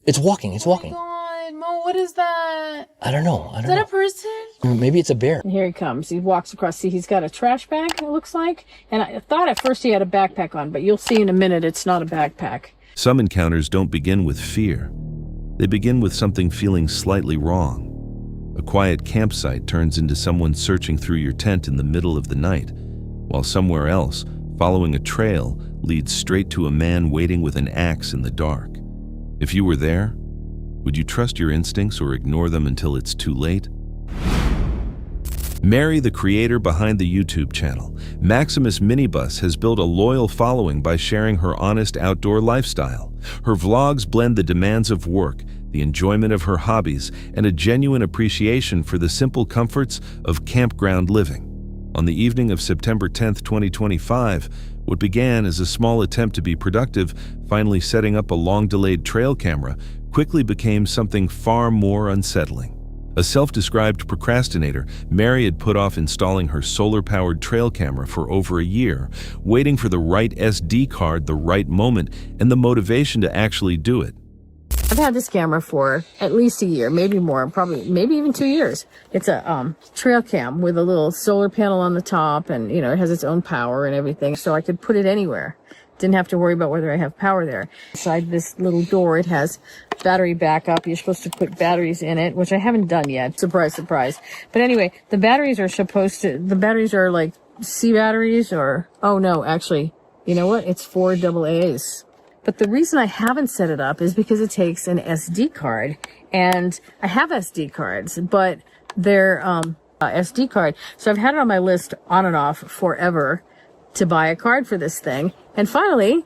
It's walking. Oh my God, Mo, what is that? I don't know. Is that a person? Maybe it's a bear. And here he comes. He walks across. See, he's got a trash bag, it looks like. And I thought at first he had a backpack on, but you'll see in a minute it's not a backpack. Some encounters don't begin with fear. They begin with something feeling slightly wrong. A quiet campsite turns into someone searching through your tent in the middle of the night, while somewhere else, following a trail, leads straight to a man waiting with an axe in the dark. If you were there, would you trust your instincts or ignore them until it's too late? Mary, the creator behind the YouTube channel, Maximus Minibus, has built a loyal following by sharing her honest outdoor lifestyle. Her vlogs blend the demands of work, the enjoyment of her hobbies, and a genuine appreciation for the simple comforts of campground living. On the evening of September 10, 2025, what began as a small attempt to be productive, finally setting up a long-delayed trail camera, quickly became something far more unsettling. A self-described procrastinator, Mary had put off installing her solar-powered trail camera for over a year, waiting for the right SD card, the right moment, and the motivation to actually do it. I've had this camera for at least a year, maybe more, maybe even 2 years. It's a trail cam with a little solar panel on the top, and it has its own power and everything, so I could put it anywhere. Didn't have to worry about whether I have power there. Inside this little door, it has battery backup. You're supposed to put batteries in it, which I haven't done yet. Surprise, surprise. But anyway, the batteries are like C batteries oh no, actually, you know what? It's 4 AA's. But the reason I haven't set it up is because it takes an SD card, and I have SD cards, but they're SD card. So I've had it on my list on and off forever to buy a card for this thing. And finally,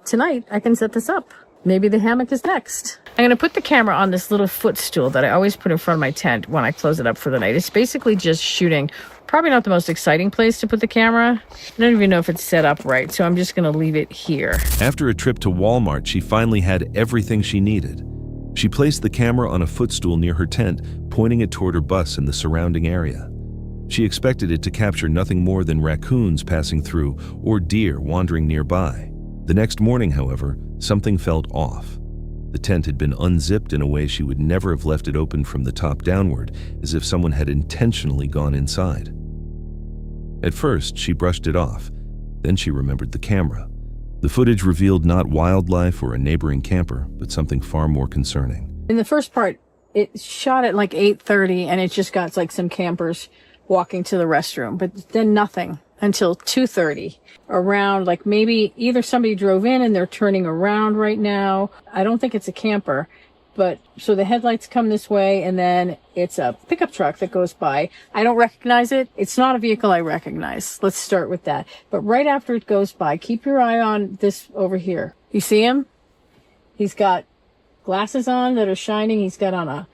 tonight, I can set this up. Maybe the hammock is next. I'm going to put the camera on this little footstool that I always put in front of my tent when I close it up for the night. It's basically just shooting. Probably not the most exciting place to put the camera. I don't even know if it's set up right, so I'm just going to leave it here. After a trip to Walmart, she finally had everything she needed. She placed the camera on a footstool near her tent, pointing it toward her bus and the surrounding area. She expected it to capture nothing more than raccoons passing through or deer wandering nearby. The next morning, however, something felt off. The tent had been unzipped in a way she would never have left it open from the top downward, as if someone had intentionally gone inside. At first, she brushed it off. Then she remembered the camera. The footage revealed not wildlife or a neighboring camper, but something far more concerning. In the first part, it shot at like 8:30, and it just got like some campers walking to the restroom, but then nothing until 2:30. Around, like maybe either somebody drove in and they're turning around right now. I don't think it's a camper, but so the headlights come this way, and then it's a pickup truck that goes by. I don't recognize it. It's not a vehicle I recognize. Let's start with that. But right after it goes by, keep your eye on this over here. You see him? He's got glasses on that are shining. He's got on a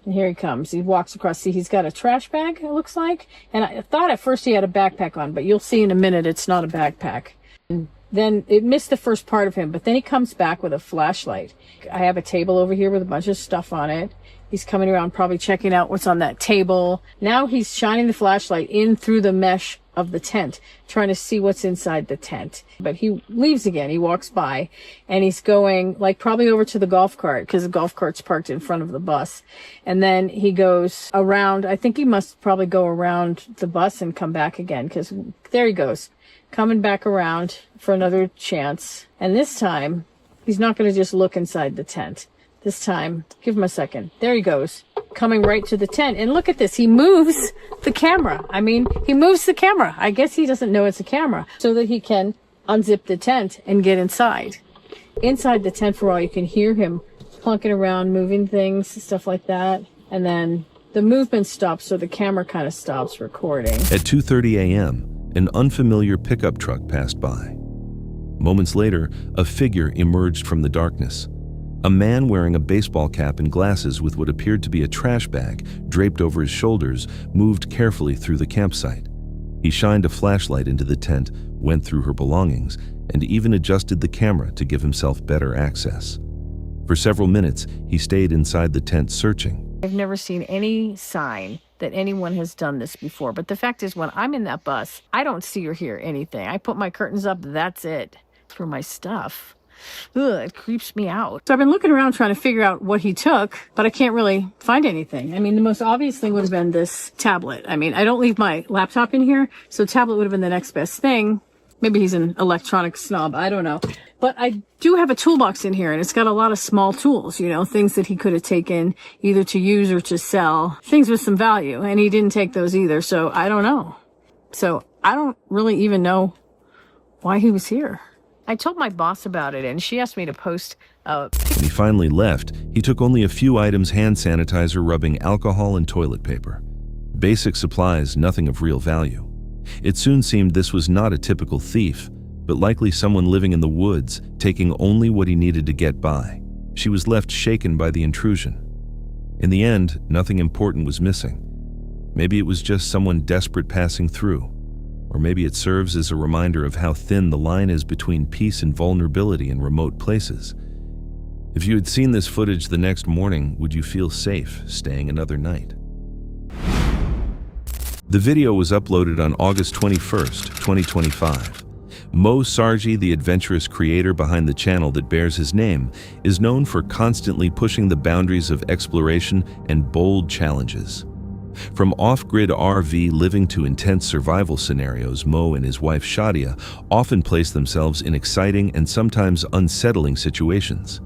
and here he comes. He walks across. See, he's got a trash bag, it looks like. And I thought at first he had a backpack on, but you'll see in a minute it's not a backpack. And then it missed the first part of him, but then he comes back with a flashlight. I have a table over here with a bunch of stuff on it. He's coming around, probably checking out what's on that table. Now he's shining the flashlight in through the mesh of the tent, trying to see what's inside the tent. But he leaves again. He walks by, and he's going like probably over to the golf cart, because the golf cart's parked in front of the bus. And then he goes around. I think he must probably go around the bus and come back again, because there he goes, coming back around for another chance. And this time, he's not going to just look inside the tent. This time, give him a second. There he goes, coming right to the tent. And look at this. He moves the camera. He moves the camera. I guess he doesn't know it's a camera, so that he can unzip the tent and get inside. Inside the tent, for all you can hear him plunking around, moving things, stuff like that. And then the movement stops, so the camera kind of stops recording. At 2:30 a.m., an unfamiliar pickup truck passed by. Moments later, a figure emerged from the darkness. A man wearing a baseball cap and glasses with what appeared to be a trash bag draped over his shoulders moved carefully through the campsite. He shined a flashlight into the tent, went through her belongings, and even adjusted the camera to give himself better access. For several minutes, he stayed inside the tent searching. I've never seen any sign that anyone has done this before. But the fact is, when I'm in that bus, I don't see or hear anything. I put my curtains up, that's it. For my stuff. Ugh, it creeps me out. So I've been looking around trying to figure out what he took, but I can't really find anything. I mean, the most obvious thing would have been this tablet. I mean, I don't leave my laptop in here, so tablet would have been the next best thing. Maybe he's an electronic snob, I don't know. But I do have a toolbox in here, and it's got a lot of small tools, you know, things that he could have taken either to use or to sell, things with some value, and he didn't take those either, so I don't know. So I don't really even know why he was here. I told my boss about it, and she asked me to post a... When he finally left, he took only a few items: hand sanitizer, rubbing alcohol, and toilet paper. Basic supplies, nothing of real value. It soon seemed this was not a typical thief, but likely someone living in the woods, taking only what he needed to get by. She was left shaken by the intrusion. In the end, nothing important was missing. Maybe it was just someone desperate passing through. Or maybe it serves as a reminder of how thin the line is between peace and vulnerability in remote places. If you had seen this footage the next morning, would you feel safe staying another night? The video was uploaded on August 21st, 2025. Mo Sarji, the adventurous creator behind the channel that bears his name, is known for constantly pushing the boundaries of exploration and bold challenges. From off-grid RV living to intense survival scenarios, Mo and his wife Shadia often place themselves in exciting and sometimes unsettling situations.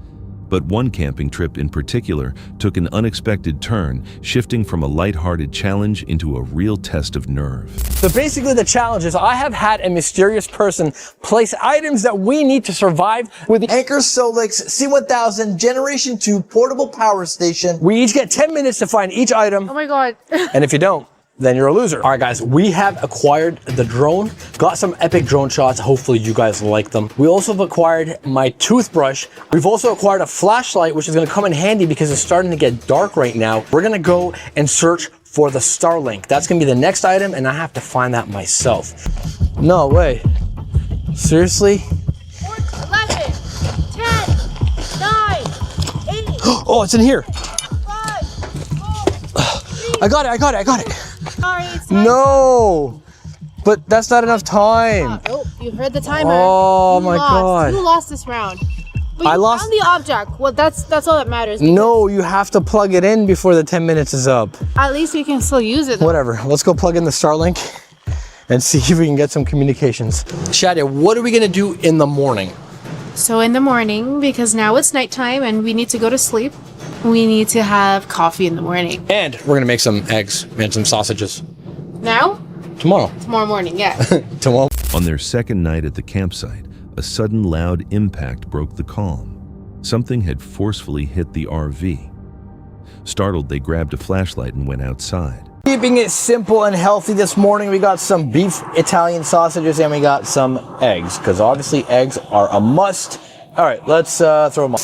But one camping trip in particular took an unexpected turn, shifting from a lighthearted challenge into a real test of nerve. So basically the challenge is I have had a mysterious person place items that we need to survive with the Anchor Solix C1000 Generation 2 portable power station. We each get 10 minutes to find each item. Oh my God. And if you don't, then you're a loser. All right, guys, we have acquired the drone, got some epic drone shots. Hopefully you guys like them. We also have acquired my toothbrush. We've also acquired a flashlight, which is gonna come in handy because it's starting to get dark right now. We're gonna go and search for the Starlink. That's gonna be the next item, and I have to find that myself. No way. Seriously? 11, 10, 9, 8. Oh, it's in here. 5, 4, I got it. Sorry, it's time. No, but that's not enough time. Oh, you heard the timer. Oh my lost. God. You lost this round. But I you lost found the object. Well, that's all that matters. No, you have to plug it in before the 10 minutes is up. At least we can still use it, though. Whatever, let's go plug in the Starlink and see if we can get some communications. Shadia, what are we gonna do in the morning? So in the morning, because now it's nighttime and we need to go to sleep, we need to have coffee in the morning. And we're gonna make some eggs and some sausages. Now? Tomorrow. Tomorrow morning, yeah. Tomorrow. On their second night at the campsite, a sudden loud impact broke the calm. Something had forcefully hit the RV. Startled, they grabbed a flashlight and went outside. Keeping it simple and healthy this morning, we got some beef Italian sausages and we got some eggs, because obviously eggs are a must. All right, let's throw them on.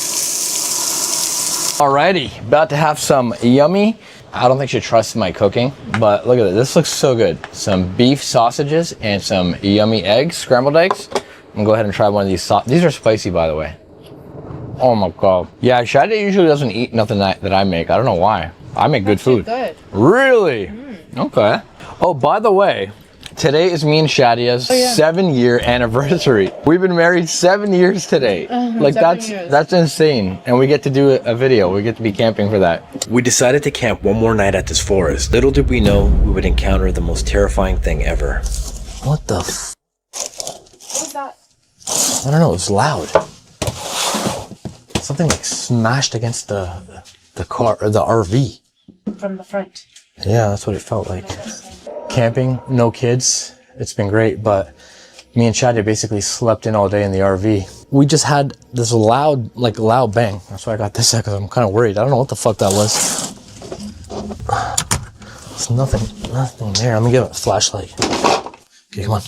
Alrighty, about to have some yummy, I don't think she trusts my cooking, but look at this. This looks so good. Some beef sausages and some yummy eggs, scrambled eggs. I'm gonna go ahead and try one of these. These are spicy, by the way. Oh my God. Yeah, Shadia usually doesn't eat nothing that I make. I don't know why. I make good food. Good. Really? Okay. Oh, by the way, today is me and Shadia's 7-year anniversary. We've been married 7 years today. Like that's insane. And we get to do a video. We get to be camping for that. We decided to camp one more night at this forest. Little did we know we would encounter the most terrifying thing ever. What the f? What was that? I don't know, it was loud. Something like smashed against the car or the RV. From the front. Yeah, that's what it felt like. Camping, no kids. It's been great, but me and Shadia basically slept in all day in the RV. We just had this loud bang. That's why I got this out, because I'm kind of worried. I don't know what the fuck that was. There's nothing there. Let me get a flashlight. Okay, come on.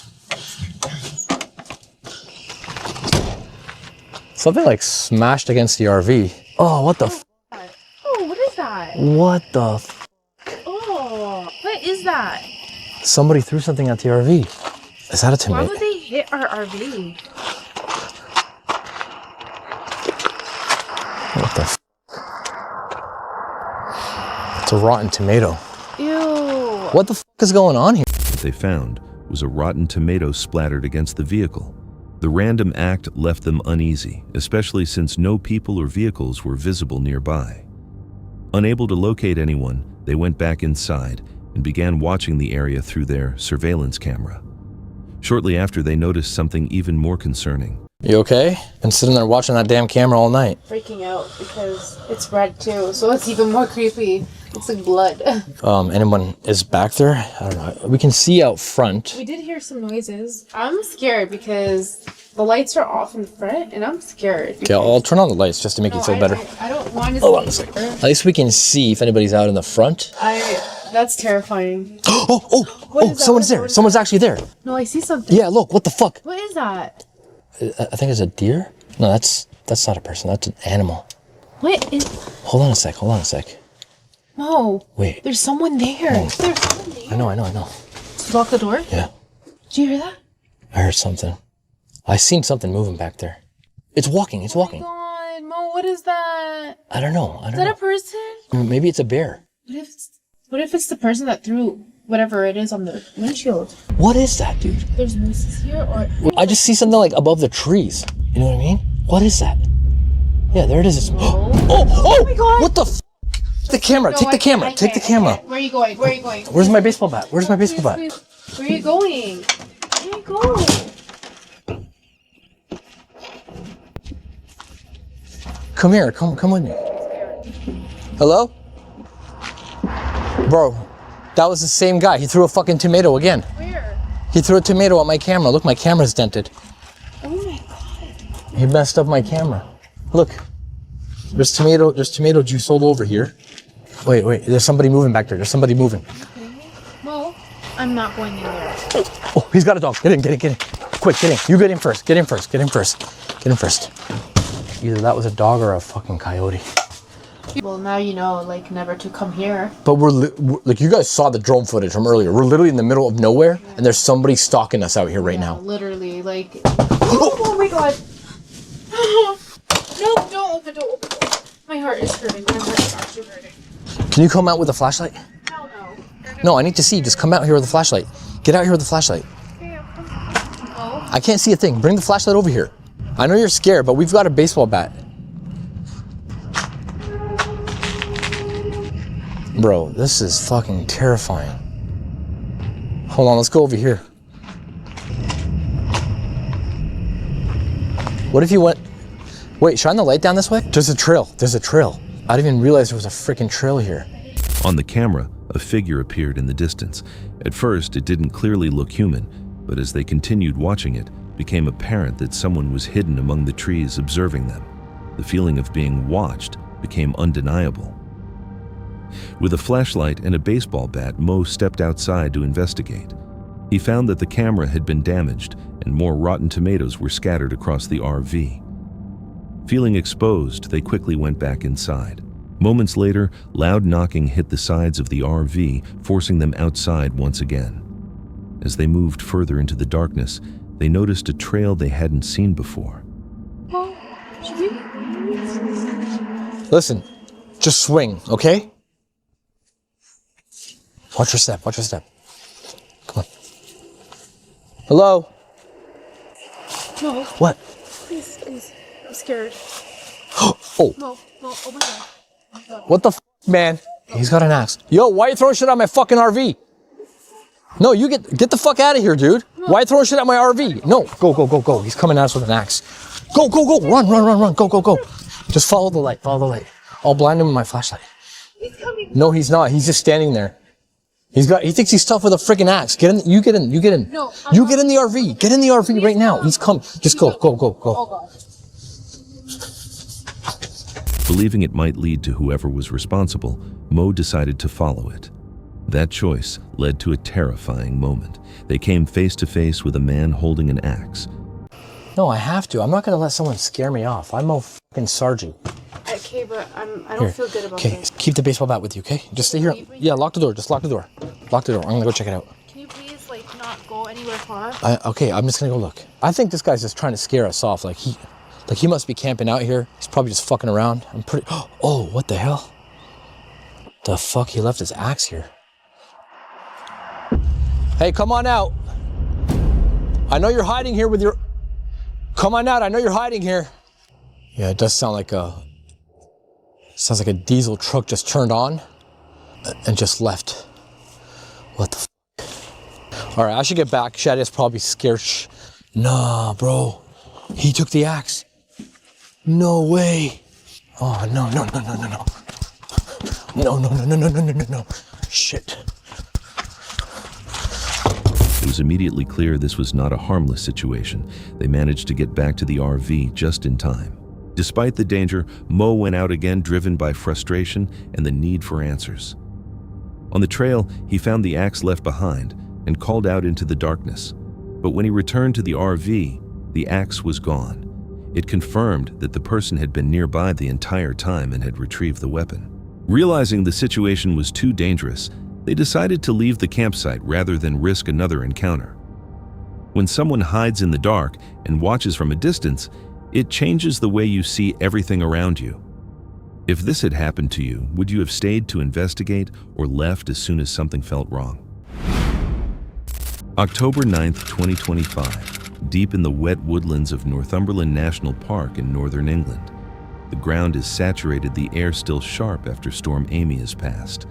Something like smashed against the RV. Oh, what the f? Oh, what is that? What the f? Oh, what is that? Somebody threw something at the RV. Is that a tomato? Why would they hit our RV? What the f? It's a rotten tomato. Ew. What the fuck is going on here? What they found was a rotten tomato splattered against the vehicle. The random act left them uneasy, especially since no people or vehicles were visible nearby. Unable to locate anyone, they went back inside and began watching the area through their surveillance camera. Shortly after, they noticed something even more concerning. You okay? Been sitting there watching that damn camera all night. Freaking out because it's red too, so it's even more creepy. It's like blood. Anyone is back there? I don't know. We can see out front. We did hear some noises. I'm scared because the lights are off in the front, and I'm scared. Okay, I'll turn on the lights just to make you feel better. I don't want to. Hold on a second. At least we can see if anybody's out in the front. That's terrifying. Someone's there. Someone's actually there. No, I see something. Yeah, look, what the fuck? What is that? I think it's a deer. No, that's not a person. That's an animal. What is? Hold on a sec. No. Wait. There's someone there. Oh. There's someone there. I know. Lock the door? Yeah. Did you hear that? I heard something. I seen something moving back there. It's walking. Oh my god, Mo, what is that? I don't know. Is that a person? Maybe it's a bear. What if it's the person that threw whatever it is on the windshield? What is that, dude? There's noises here, or I just see something like above the trees. You know what I mean? What is that? Yeah, there it is. Oh my god! What the f? The camera. Take the camera. Take the camera. Where are you going? Where's my baseball bat? Where's my baseball bat? Where are you going? Where are you going? Come here. Come with me. Hello? Bro, that was the same guy. He threw a fucking tomato again. Where? He threw a tomato at my camera. Look, my camera's dented. Oh my god. He messed up my camera. Look. There's tomato juice all over here. Wait. There's somebody moving back there. There's somebody moving. Mo, I'm not going in there. Oh, he's got a dog. Get in. Quick, get in. You get in first. Get in first. Either that was a dog or a fucking coyote. Well, now you know, like, never to come here. But we're like, you guys saw the drone footage from earlier. We're literally in the middle of nowhere, and there's somebody stalking us out here right now. Literally, like. Oh my god. No, don't open. My heart is hurting. My heart is actually hurting. Can you come out with a flashlight? No. No, I need to see. Just come out here with a flashlight. Get out here with a flashlight. Oh. I can't see a thing. Bring the flashlight over here. I know you're scared, but we've got a baseball bat. Bro, this is fucking terrifying. Hold on, let's go over here. What if you went... Wait, shine the light down this way? There's a trail. I didn't even realize there was a freaking trail here. On the camera, a figure appeared in the distance. At first, it didn't clearly look human, but as they continued watching it, it became apparent that someone was hidden among the trees observing them. The feeling of being watched became undeniable. With a flashlight and a baseball bat, Mo stepped outside to investigate. He found that the camera had been damaged and more rotten tomatoes were scattered across the RV. Feeling exposed, they quickly went back inside. Moments later, loud knocking hit the sides of the RV, forcing them outside once again. As they moved further into the darkness, they noticed a trail they hadn't seen before. Listen, just swing, okay? Watch your step. Come on. Hello? No. What? Please. I'm scared. Oh. No. Oh my god. What the f, man? He's got an axe. Yo, why are you throwing shit at my fucking RV? No, you get the fuck out of here, dude. No. Why are you throwing shit at my RV? No, go. He's coming at us with an axe. Go. Run. Go. Just follow the light. I'll blind him with my flashlight. He's coming. No, he's not. He's just standing there. He thinks he's tough with a freaking axe. Get in. You get in. No. You get in the RV. Get in the RV right now. He's come. Just go. Oh god. Believing it might lead to whoever was responsible, Mo decided to follow it. That choice led to a terrifying moment. They came face to face with a man holding an axe. No, I have to. I'm not going to let someone scare me off. I'm a fucking sergeant. Okay, but I don't feel good about this. Okay, keep the baseball bat with you, okay? Just stay here. Yeah, lock the door. Just lock the door. Lock the door. I'm going to go check it out. Can you please, like, not go anywhere far? Okay, I'm just going to go look. I think this guy's just trying to scare us off. Like he must be camping out here. He's probably just fucking around. Oh, what the hell? The fuck? He left his axe here. Hey, come on out. I know you're hiding here with your... Come on out, I know you're hiding here. Yeah, it does sound like a... Sounds like a diesel truck just turned on and just left. What the f? All right, I should get back. Shadia's probably scared. Nah, bro. He took the axe. No way. Oh, no. No. Shit. It was immediately clear this was not a harmless situation. They managed to get back to the RV just in time. Despite the danger, Mo went out again driven by frustration and the need for answers. On the trail, he found the axe left behind and called out into the darkness. But when he returned to the RV, the axe was gone. It confirmed that the person had been nearby the entire time and had retrieved the weapon. Realizing the situation was too dangerous, they decided to leave the campsite rather than risk another encounter. When someone hides in the dark and watches from a distance, it changes the way you see everything around you. If this had happened to you, would you have stayed to investigate or left as soon as something felt wrong? October 9th, 2025, deep in the wet woodlands of Northumberland National Park in northern England. The ground is saturated, the air still sharp after Storm Amy has passed.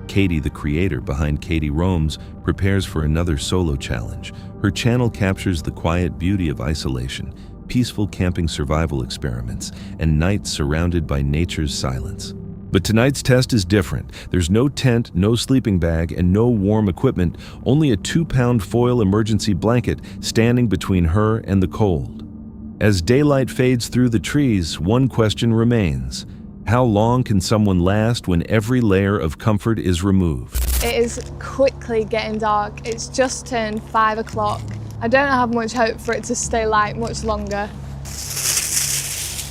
Katie, the creator behind Katie Roams, prepares for another solo challenge. Her channel captures the quiet beauty of isolation, peaceful camping survival experiments, and nights surrounded by nature's silence. But tonight's test is different. There's no tent, no sleeping bag, and no warm equipment, only a 2-pound foil emergency blanket standing between her and the cold. As daylight fades through the trees, one question remains. How long can someone last when every layer of comfort is removed? It is quickly getting dark. It's just turned 5 o'clock. I don't have much hope for it to stay light much longer.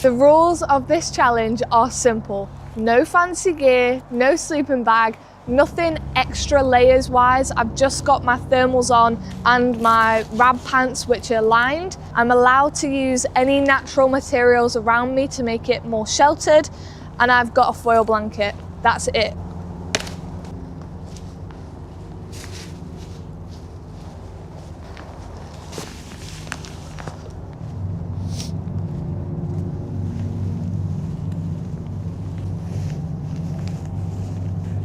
The rules of this challenge are simple. No fancy gear, no sleeping bag, nothing extra layers wise. I've just got my thermals on and my rab pants which are lined. I'm allowed to use any natural materials around me to make it more sheltered, and I've got a foil blanket. That's it.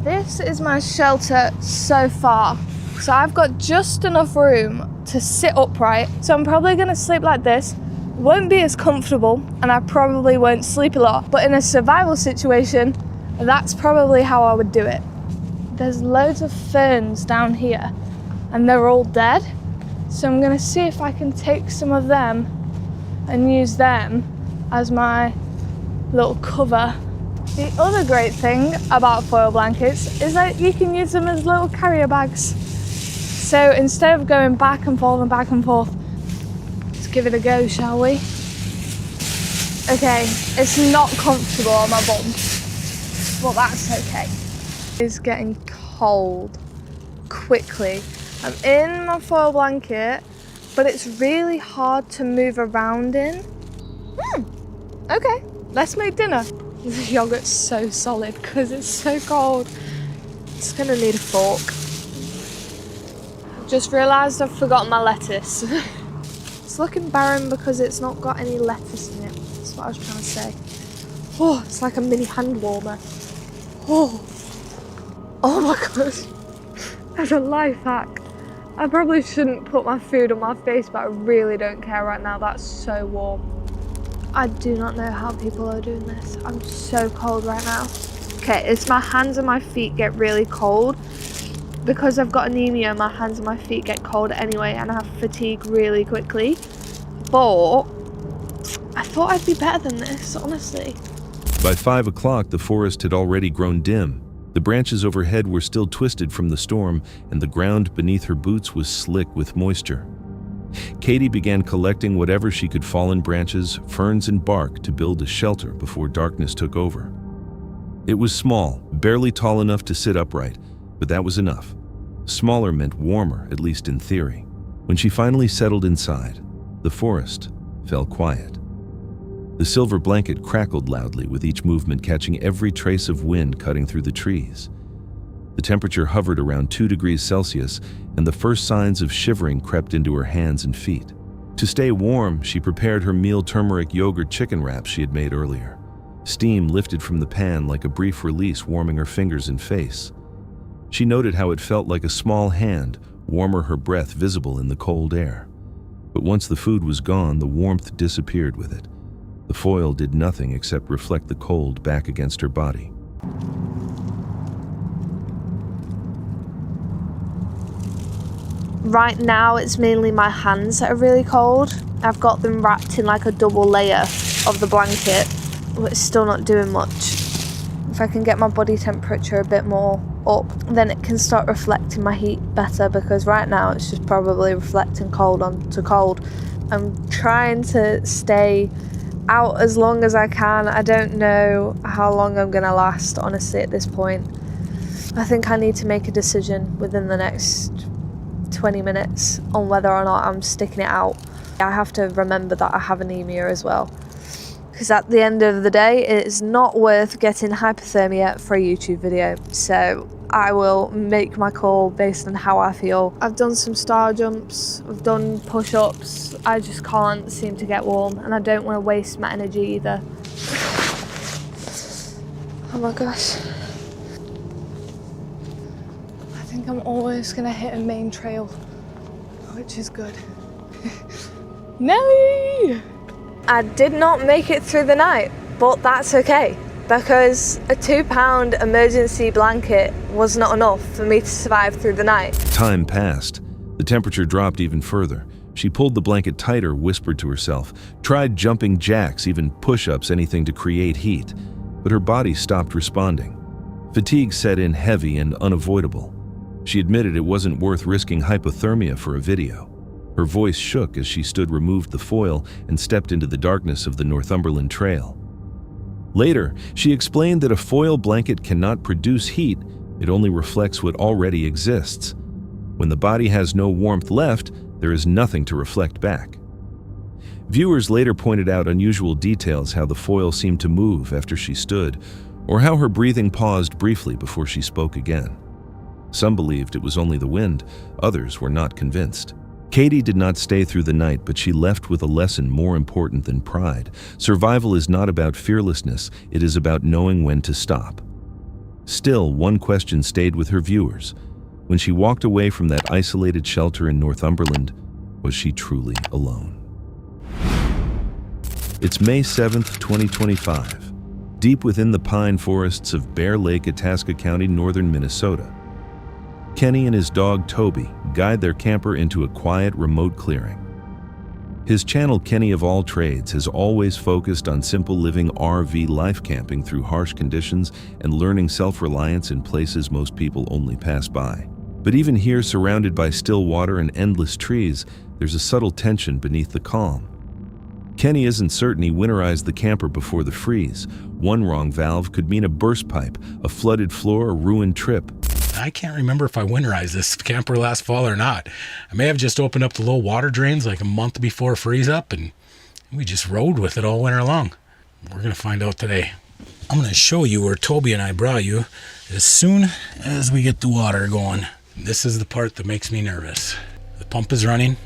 This is my shelter so far. So I've got just enough room to sit upright. So I'm probably gonna sleep like this. Won't be as comfortable and I probably won't sleep a lot. But in a survival situation, that's probably how I would do it. There's loads of ferns down here and they're all dead. So I'm gonna see if I can take some of them and use them as my little cover. The other great thing about foil blankets is that you can use them as little carrier bags. So instead of going back and forth and back and forth, let's give it a go, shall we? Okay, it's not comfortable on my bum, but that's okay. It's getting cold quickly. I'm in my foil blanket, but it's really hard to move around in. Okay, let's make dinner. The yogurt's so solid because it's so cold. It's gonna need a fork. Just realised I've forgotten my lettuce. It's looking barren because it's not got any lettuce in it. That's what I was trying to say. Oh, it's like a mini hand warmer. Oh my gosh. That's a life hack. I probably shouldn't put my food on my face, but I really don't care right now. That's so warm. I do not know how people are doing this. I'm so cold right now. Okay, it's my hands and my feet get really cold. Because I've got anemia, my hands and my feet get cold anyway, and I have fatigue really quickly. But I thought I'd be better than this, honestly. By 5 o'clock, the forest had already grown dim. The branches overhead were still twisted from the storm, and the ground beneath her boots was slick with moisture. Katie began collecting whatever she could, fallen branches, ferns, and bark, to build a shelter before darkness took over. It was small, barely tall enough to sit upright, but that was enough. Smaller meant warmer, at least in theory. When she finally settled inside, the forest fell quiet. The silver blanket crackled loudly with each movement, catching every trace of wind cutting through the trees. The temperature hovered around 2 degrees Celsius, and the first signs of shivering crept into her hands and feet. To stay warm, she prepared her meal turmeric yogurt chicken wraps she had made earlier. Steam lifted from the pan like a brief release, warming her fingers and face. She noted how it felt like a small hand, warmer her breath visible in the cold air. But once the food was gone, the warmth disappeared with it. The foil did nothing except reflect the cold back against her body. Right now it's mainly my hands that are really cold. I've got them wrapped in like a double layer of the blanket, but it's still not doing much. If I can get my body temperature a bit more up, then it can start reflecting my heat better, because right now it's just probably reflecting cold onto cold. I'm trying to stay out as long as I can. I don't know how long I'm gonna last, honestly, at this point. I think I need to make a decision within the next 20 minutes on whether or not I'm sticking it out. I have to remember that I have anemia as well, because at the end of the day it's not worth getting hypothermia for a YouTube video. So I will make my call based on how I feel. I've done some star jumps, I've done push-ups. I just can't seem to get warm, and I don't want to waste my energy either. Oh my gosh. I think I'm always gonna hit a main trail, which is good. Nelly! I did not make it through the night, but that's okay, because a 2-pound emergency blanket was not enough for me to survive through the night. Time passed. The temperature dropped even further. She pulled the blanket tighter, whispered to herself, tried jumping jacks, even push-ups, anything to create heat. But her body stopped responding. Fatigue set in heavy and unavoidable. She admitted it wasn't worth risking hypothermia for a video. Her voice shook as she removed the foil and stepped into the darkness of the Northumberland Trail. Later, she explained that a foil blanket cannot produce heat, it only reflects what already exists. When the body has no warmth left, there is nothing to reflect back. Viewers later pointed out unusual details, how the foil seemed to move after she stood, or how her breathing paused briefly before she spoke again. Some believed it was only the wind, others were not convinced. Katie did not stay through the night, but she left with a lesson more important than pride. Survival is not about fearlessness, it is about knowing when to stop. Still, one question stayed with her viewers. When she walked away from that isolated shelter in Northumberland, was she truly alone? It's May 7th, 2025. Deep within the pine forests of Bear Lake, Itasca County, northern Minnesota, Kenny and his dog Toby guide their camper into a quiet, remote clearing. His channel, Kenny of All Trades, has always focused on simple living RV life, camping through harsh conditions and learning self-reliance in places most people only pass by. But even here, surrounded by still water and endless trees, there's a subtle tension beneath the calm. Kenny isn't certain he winterized the camper before the freeze. One wrong valve could mean a burst pipe, a flooded floor, a ruined trip. I can't remember if I winterized this camper last fall or not. I may have just opened up the low water drains like a month before freeze up, and we just rode with it all winter long. We're going to find out today. I'm going to show you where Toby and I brought you as soon as we get the water going. This is the part that makes me nervous. The pump is running.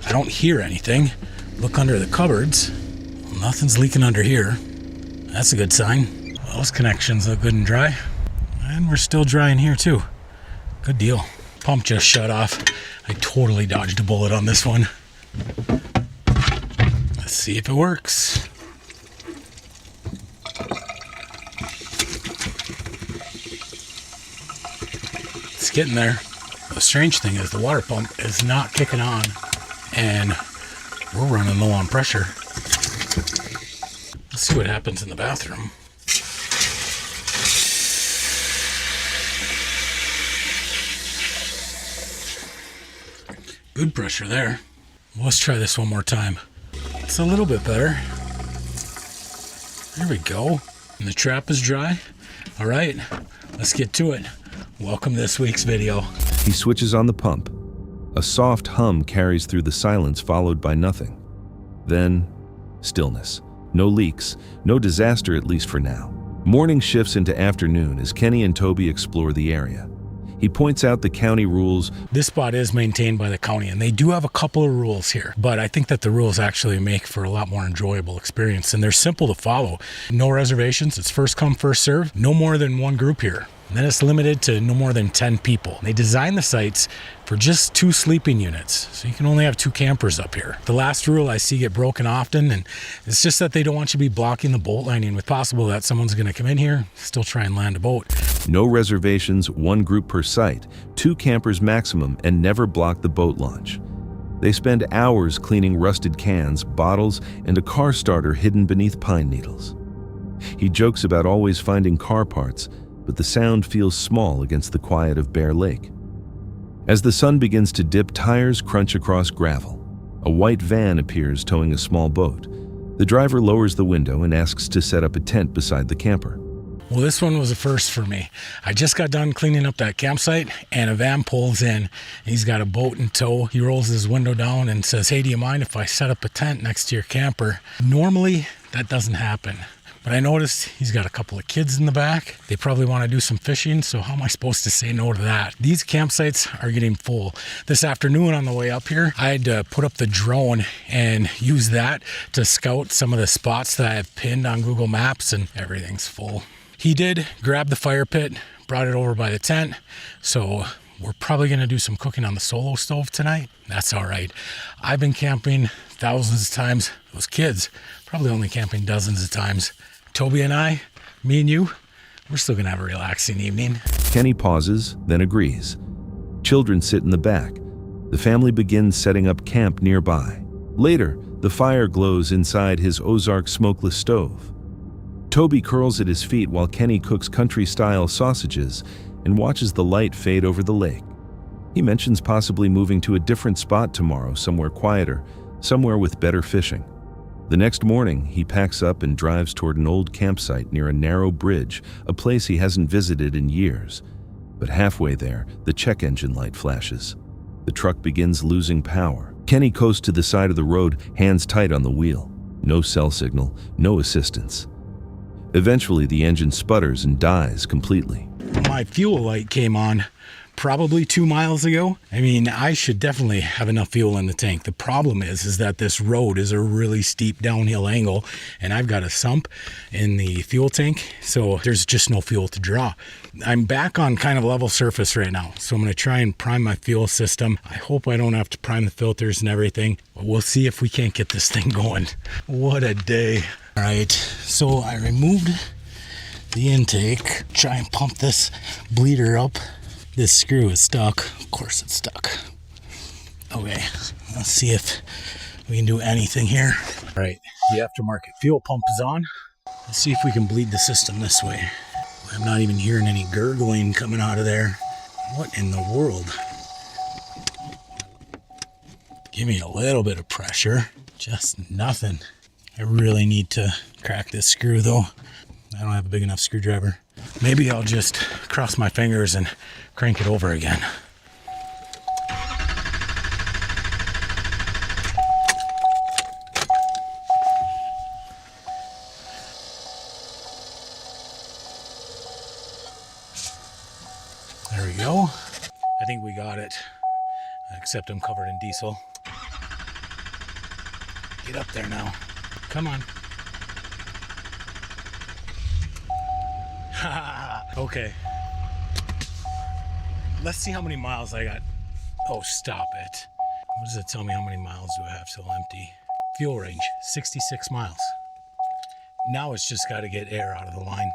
I don't hear anything. Look under the cupboards. Well, nothing's leaking under here. That's a good sign. Those connections look good and dry. And we're still dry in here too. Good deal. Pump just shut off. I totally dodged a bullet on this one. Let's see if it works. It's getting there. The strange thing is the water pump is not kicking on, and we're running low on pressure. Let's see what happens in the bathroom. Good pressure there. Let's try this one more time. It's a little bit better. There we go. And the trap is dry. All right, let's get to it. Welcome to this week's video. He switches on the pump. A soft hum carries through the silence, followed by nothing. Then, stillness. No leaks, no disaster, at least for now. Morning shifts into afternoon as Kenny and Toby explore the area. He points out the county rules. This spot is maintained by the county, and they do have a couple of rules here, but I think that the rules actually make for a lot more enjoyable experience, and they're simple to follow. No reservations, it's first come, first serve, no more than one group here. And then it's limited to no more than 10 people. They designed the sites for just 2 sleeping units, so you can only have 2 campers up here. The last rule I see get broken often, and it's just that they don't want you to be blocking the boat landing with possible that someone's gonna come in here, still try and land a boat. No reservations, 1 group per site, 2 campers maximum, and never block the boat launch. They spend hours cleaning rusted cans, bottles, and a car starter hidden beneath pine needles. He jokes about always finding car parts, but the sound feels small against the quiet of Bear Lake. As the sun begins to dip, tires crunch across gravel. A white van appears towing a small boat. The driver lowers the window and asks to set up a tent beside the camper. Well, this one was a first for me. I just got done cleaning up that campsite, and a van pulls in. He's got a boat in tow. He rolls his window down and says, "Hey, do you mind if I set up a tent next to your camper?" Normally, that doesn't happen. But I noticed he's got a couple of kids in the back. They probably want to do some fishing, so how am I supposed to say no to that? These campsites are getting full. This afternoon on the way up here, I had to put up the drone and use that to scout some of the spots that I have pinned on Google Maps, and everything's full. He did grab the fire pit, brought it over by the tent, so we're probably going to do some cooking on the solo stove tonight. That's all right. I've been camping thousands of times. Those kids, probably only camping dozens of times. Toby and I, me and you, we're still going to have a relaxing evening. Kenny pauses, then agrees. Children sit in the back. The family begins setting up camp nearby. Later, the fire glows inside his Ozark smokeless stove. Toby curls at his feet while Kenny cooks country-style sausages and watches the light fade over the lake. He mentions possibly moving to a different spot tomorrow, somewhere quieter, somewhere with better fishing. The next morning, he packs up and drives toward an old campsite near a narrow bridge, a place he hasn't visited in years. But halfway there, the check engine light flashes. The truck begins losing power. Kenny coasts to the side of the road, hands tight on the wheel. No cell signal, no assistance. Eventually, the engine sputters and dies completely. My fuel light came on probably 2 miles ago. I mean, I should definitely have enough fuel in the tank. The problem is that this road is a really steep downhill angle, and I've got a sump in the fuel tank, so there's just no fuel to draw. I'm back on kind of level surface right now, so I'm going to try and prime my fuel system. I hope I don't have to prime the filters and everything, but we'll see if we can't get this thing going. What a day. All right, so I removed the intake, try and pump this bleeder up. This screw is stuck. Of course it's stuck. Okay, let's see if we can do anything here. All right, the aftermarket fuel pump is on. Let's see if we can bleed the system this way. I'm not even hearing any gurgling coming out of there. What in the world? Give me a little bit of pressure. Just nothing. I really need to crack this screw though. I don't have a big enough screwdriver. Maybe I'll just cross my fingers and crank it over again. There we go. I think we got it. Except I'm covered in diesel. Get up there now. Come on. Okay. Let's see how many miles I got. Oh, stop it. What does it tell me? How many miles do I have till empty? Fuel range, 66 miles. Now it's just got to get air out of the line.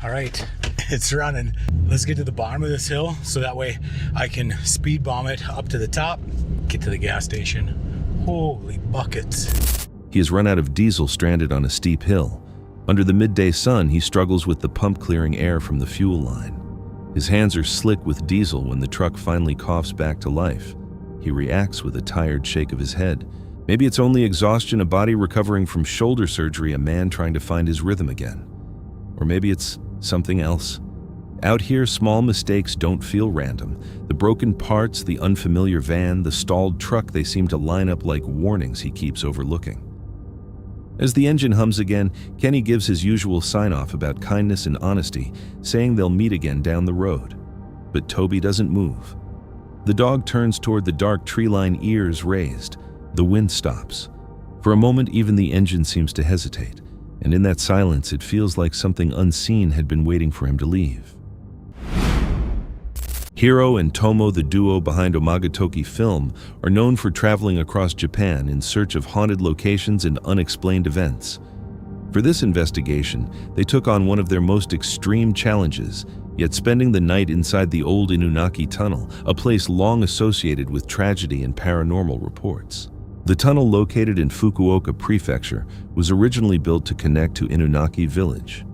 All right, it's running. Let's get to the bottom of this hill so that way I can speed bomb it up to the top, get to the gas station. Holy buckets. He has run out of diesel stranded on a steep hill. Under the midday sun, he struggles with the pump clearing air from the fuel line. His hands are slick with diesel when the truck finally coughs back to life. He reacts with a tired shake of his head. Maybe it's only exhaustion, a body recovering from shoulder surgery, a man trying to find his rhythm again. Or maybe it's something else. Out here, small mistakes don't feel random. The broken parts, the unfamiliar van, the stalled truck, they seem to line up like warnings he keeps overlooking. As the engine hums again, Kenny gives his usual sign-off about kindness and honesty, saying they'll meet again down the road. But Toby doesn't move. The dog turns toward the dark tree line, ears raised. The wind stops. For a moment, even the engine seems to hesitate, and in that silence, it feels like something unseen had been waiting for him to leave. Hiro and Tomo, the duo behind Omagatoki Film, are known for traveling across Japan in search of haunted locations and unexplained events. For this investigation, they took on one of their most extreme challenges, yet spending the night inside the old Inunaki Tunnel, a place long associated with tragedy and paranormal reports. The tunnel, located in Fukuoka Prefecture, was originally built to connect to Inunaki Village.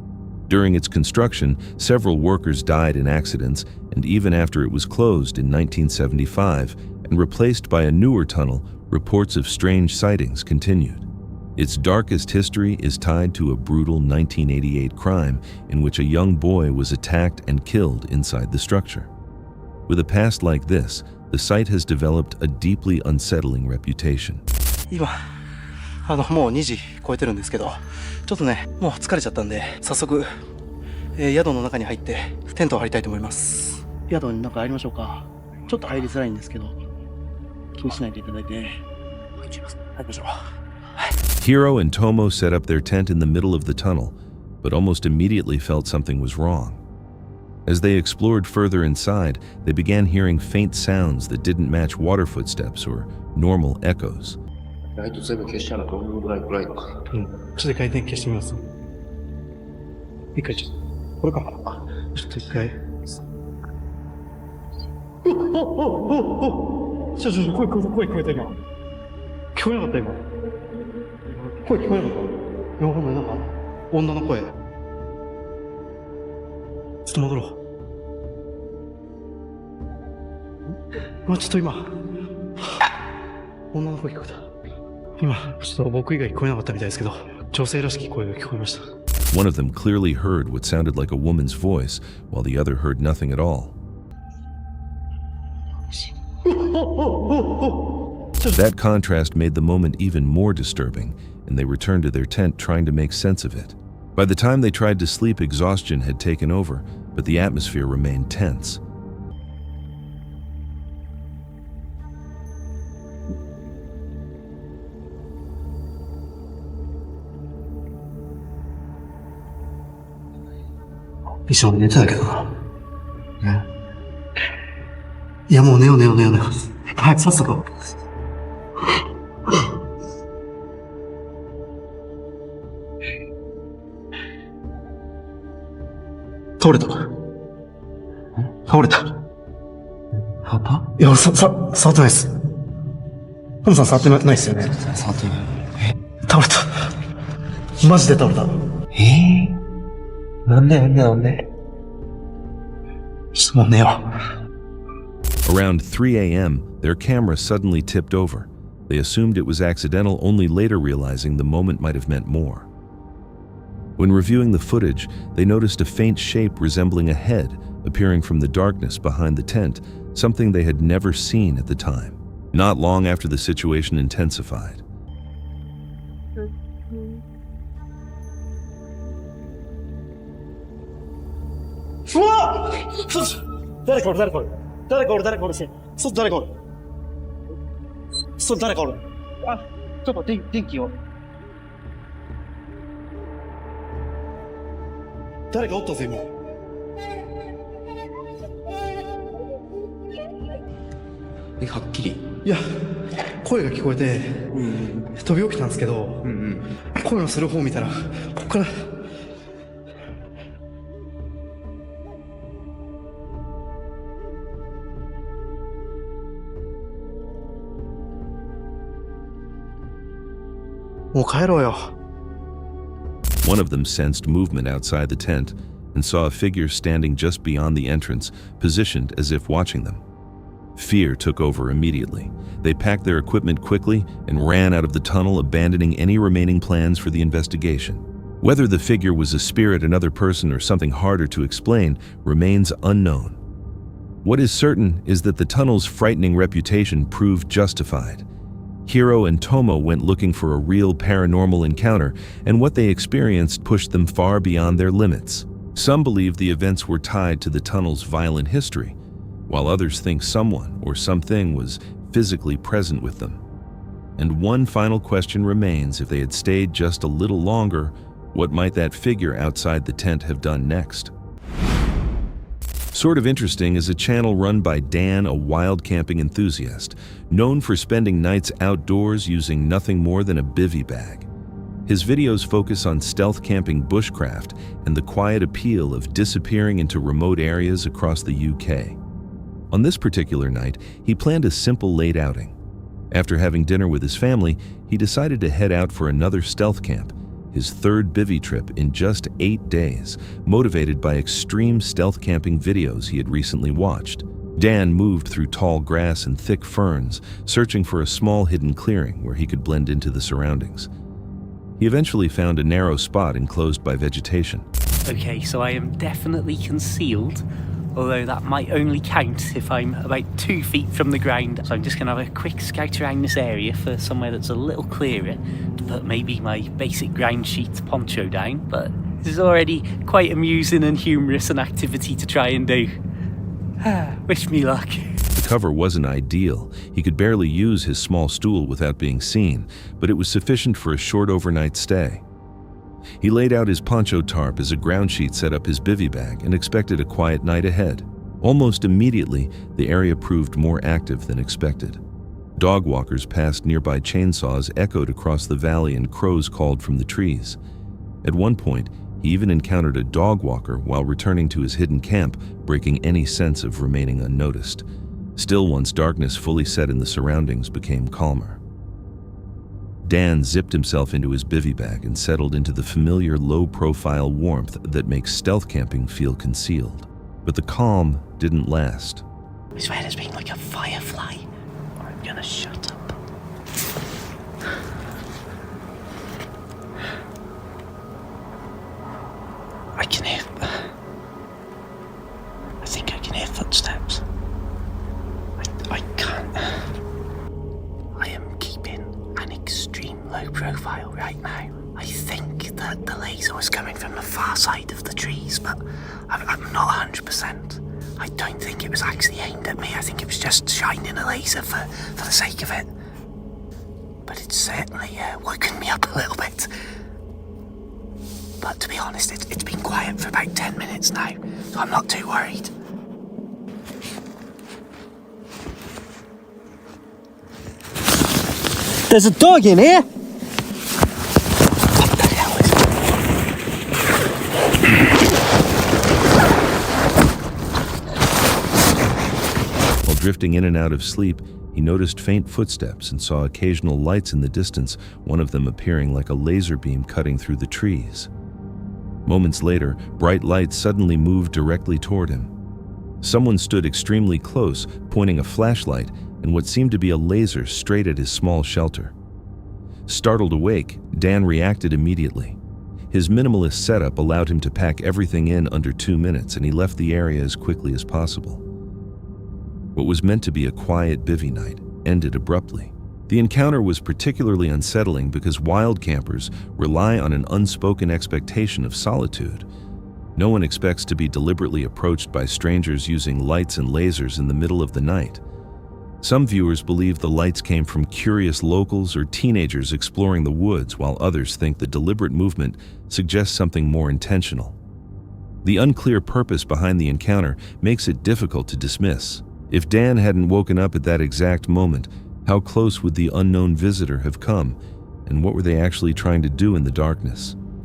During its construction, several workers died in accidents, and even after it was closed in 1975 and replaced by a newer tunnel, reports of strange sightings continued. Its darkest history is tied to a brutal 1988 crime in which a young boy was attacked and killed inside the structure. With a past like this, the site has developed a deeply unsettling reputation. 今もう2時超えてるんですけど、ちょっとね、もう疲れちゃったんで、早速、宿の中に入ってテントを張りたいと思います。宿に中入りましょうか。ちょっと入りづらいんですけど、気にしないでいただいて、入りましょう。Hiro and Tomo set up their tent in the middle of the tunnel, but almost immediately felt something was wrong. As they explored further inside, they began hearing faint sounds that didn't match water footsteps or normal echoes. ちょっと一回電気消してみます。一回ちょっと、これか。ちょっと一回。声聞こえた今。聞こえなかった今。声聞こえなかった。わかんない、なんか、女の声。ちょっと戻ろう。ちょっと今、女の声聞こえた。今、ちょっと僕以外聞こえなかったみたいですけど、女性らしき声が聞こえました。One of them clearly heard what sounded like a woman's voice, while the other heard nothing at all. That contrast made the moment even more disturbing, and they returned to their tent trying to make sense of it. By the time they tried to sleep, exhaustion had taken over, but the atmosphere remained tense. He 一緒に寝てたけどな。ね。いや、もう寝よう。早くさっさと。倒れた。倒れた。触った？いや、触ってないです。トムさん触ってないですよね。触ってない。倒れた。マジで倒れた。なんでちょっともう寝よう。Around 3 a.m., their camera suddenly tipped over. They assumed it was accidental, only later realizing the moment might have meant more. When reviewing the footage, they noticed a faint shape resembling a head appearing from the darkness behind the tent, something they had never seen at the time. Not long after the situation intensified. What? はっきり。いや、声が聞こえて、飛び起きたんですけど、声のする方を見たら、ここから。もう帰ろうよ。One of them sensed movement outside the tent and saw a figure standing just beyond the entrance, positioned as if watching them. Fear took over immediately. They packed their equipment quickly and ran out of the tunnel, abandoning any remaining plans for the investigation. Whether the figure was a spirit, another person, or something harder to explain remains unknown. What is certain is that the tunnel's frightening reputation proved justified. Hiro and Tomo went looking for a real paranormal encounter, and what they experienced pushed them far beyond their limits. Some believe the events were tied to the tunnel's violent history, while others think someone or something was physically present with them. And one final question remains: if they had stayed just a little longer, what might that figure outside the tent have done next? Sort of Interesting is a channel run by Dan, a wild camping enthusiast, known for spending nights outdoors using nothing more than a bivy bag. His videos focus on stealth camping bushcraft and the quiet appeal of disappearing into remote areas across the UK. On this particular night, he planned a simple late outing. After having dinner with his family, he decided to head out for another stealth camp, his third bivy trip in just 8 days, motivated by extreme stealth camping videos he had recently watched. Dan moved through tall grass and thick ferns, searching for a small hidden clearing where he could blend into the surroundings. He eventually found a narrow spot enclosed by vegetation. Okay, so I am definitely concealed, although that might only count if I'm about 2 feet from the ground. So I'm just going to have a quick scout around this area for somewhere that's a little clearer to put maybe my basic ground sheet poncho down. But this is already quite amusing and humorous an activity to try and do. Wish me luck. The cover wasn't ideal. He could barely use his small stool without being seen, but it was sufficient for a short overnight stay. He laid out his poncho tarp as a ground sheet, set up his bivy bag, and expected a quiet night ahead. Almost immediately, the area proved more active than expected. Dog walkers passed nearby, chainsaws echoed across the valley, and crows called from the trees. At one point, he even encountered a dog walker while returning to his hidden camp, breaking any sense of remaining unnoticed. Still, once darkness fully set in the surroundings became calmer. Dan zipped himself into his bivy bag and settled into the familiar low-profile warmth that makes stealth camping feel concealed. But the calm didn't last. I swear there's been like a firefly. I'm gonna shut up. I can hear... I think I can hear footsteps. I can't... I am keeping an extreme low profile right now. I think that the laser was coming from the far side of the trees, but I'm not 100%. I don't think it was actually aimed at me. I think it was just shining a laser for the sake of it. But it's certainly woken me up a little bit. But to be honest, it's been quiet for about 10 minutes now, so I'm not too worried. There's a dog in here! What the hell is it? While drifting in and out of sleep, he noticed faint footsteps and saw occasional lights in the distance, one of them appearing like a laser beam cutting through the trees. Moments later, bright lights suddenly moved directly toward him. Someone stood extremely close, pointing a flashlight and what seemed to be a laser straight at his small shelter. Startled awake, Dan reacted immediately. His minimalist setup allowed him to pack everything in under 2 minutes, and he left the area as quickly as possible. What was meant to be a quiet bivy night ended abruptly. The encounter was particularly unsettling because wild campers rely on an unspoken expectation of solitude. No one expects to be deliberately approached by strangers using lights and lasers in the middle of the night. Some viewers believe the lights came from curious locals or teenagers exploring the woods, while others think the deliberate movement suggests something more intentional. The unclear purpose behind the encounter makes it difficult to dismiss. If Dan hadn't woken up at that exact moment, how close would the unknown visitor have come, and what were they actually trying to do in the darkness?